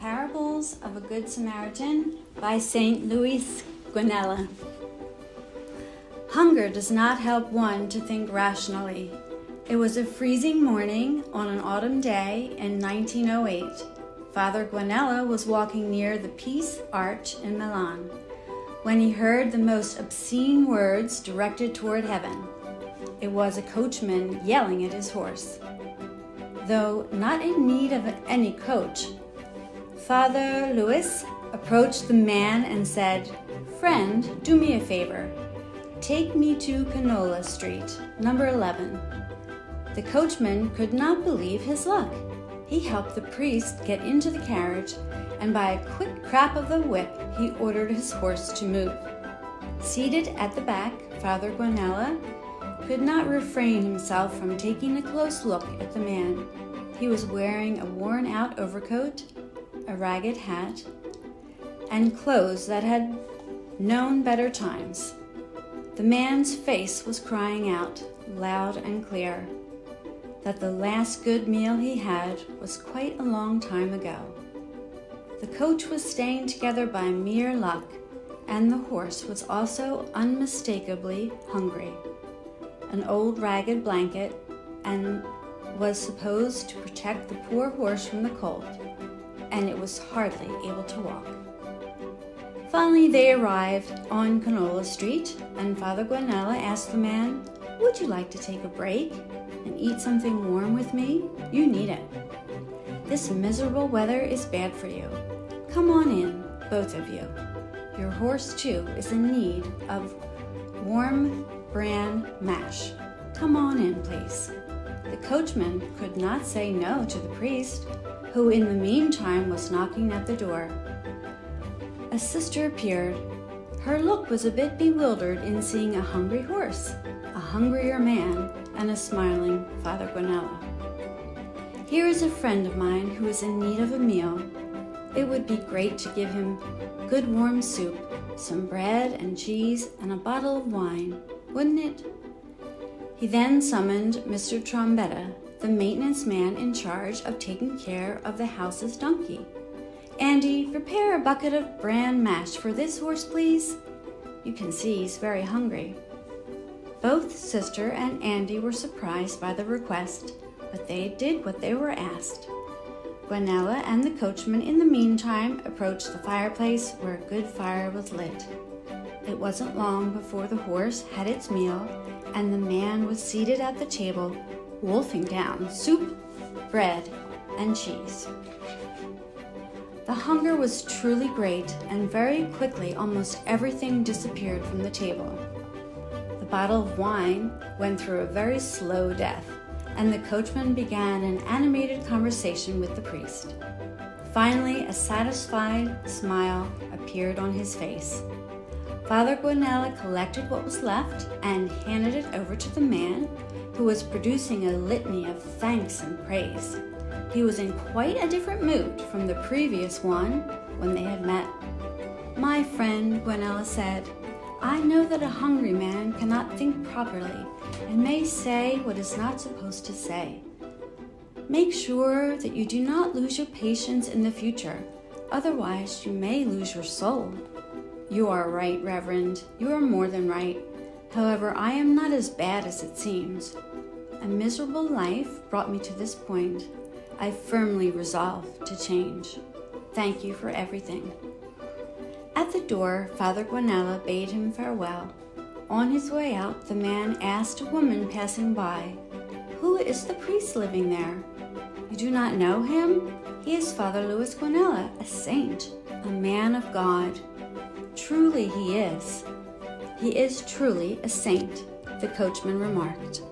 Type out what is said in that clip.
Parables of a Good Samaritan by St. Louis Guanella. Hunger does not help one to think rationally. It was a freezing morning on an autumn day in 1908. Father Guanella was walking near the Peace Arch in Milan when he heard the most obscene words directed toward heaven. It was a coachman yelling at his horse. Though not in need of any coach, Father Louis approached the man and said, "Friend, do me a favor. Take me to Canola Street, number 11. The coachman could not believe his luck. He helped the priest get into the carriage, and by a quick crap of the whip, he ordered his horse to move. Seated at the back, Father Guanella could not refrain himself from taking a close look at the man. He was wearing a worn-out overcoat, a ragged hat, and clothes that had known better times. The man's face was crying out, loud and clear, that the last good meal he had was quite a long time ago. The coach was staying together by mere luck, and the horse was also unmistakably hungry. An old ragged blanket and was supposed to protect the poor horse from the cold, and it was hardly able to walk. Finally, they arrived on Canola Street, and Father Guanella asked the man, "Would you like to take a break and eat something warm with me? You need it. This miserable weather is bad for you. Come on in, both of you. Your horse, too, is in need of warm bran mash. Come on in, please." The coachman could not say no to the priest, who in the meantime was knocking at the door. A sister appeared. Her look was a bit bewildered in seeing a hungry horse, a hungrier man, and a smiling Father Guanella. "Here is a friend of mine who is in need of a meal. It would be great to give him good warm soup, some bread and cheese, and a bottle of wine, wouldn't it?" He then summoned Mr. Trombetta, the maintenance man in charge of taking care of the house's donkey. "Andy, prepare a bucket of bran mash for this horse, please. You can see he's very hungry." Both Sister and Andy were surprised by the request, but they did what they were asked. Guanella and the coachman in the meantime approached the fireplace where a good fire was lit. It wasn't long before the horse had its meal, and the man was seated at the table, wolfing down soup, bread, and cheese. The hunger was truly great, and very quickly almost everything disappeared from the table. The bottle of wine went through a very slow death, and the coachman began an animated conversation with the priest. Finally, a satisfied smile appeared on his face. Father Guanella collected what was left and handed it over to the man, who was producing a litany of thanks and praise. He was in quite a different mood from the previous one when they had met. "My friend," Guanella said, "I know that a hungry man cannot think properly and may say what is not supposed to say. Make sure that you do not lose your patience in the future, otherwise you may lose your soul." "You are right, Reverend. You are more than right. However, I am not as bad as it seems. A miserable life brought me to this point. I firmly resolve to change. Thank you for everything." At the door, Father Guanella bade him farewell. On his way out, the man asked a woman passing by, "Who is the priest living there? You do not know him? He is Father Louis Guanella, a saint, a man of God." "Truly he is. He is truly a saint," the coachman remarked.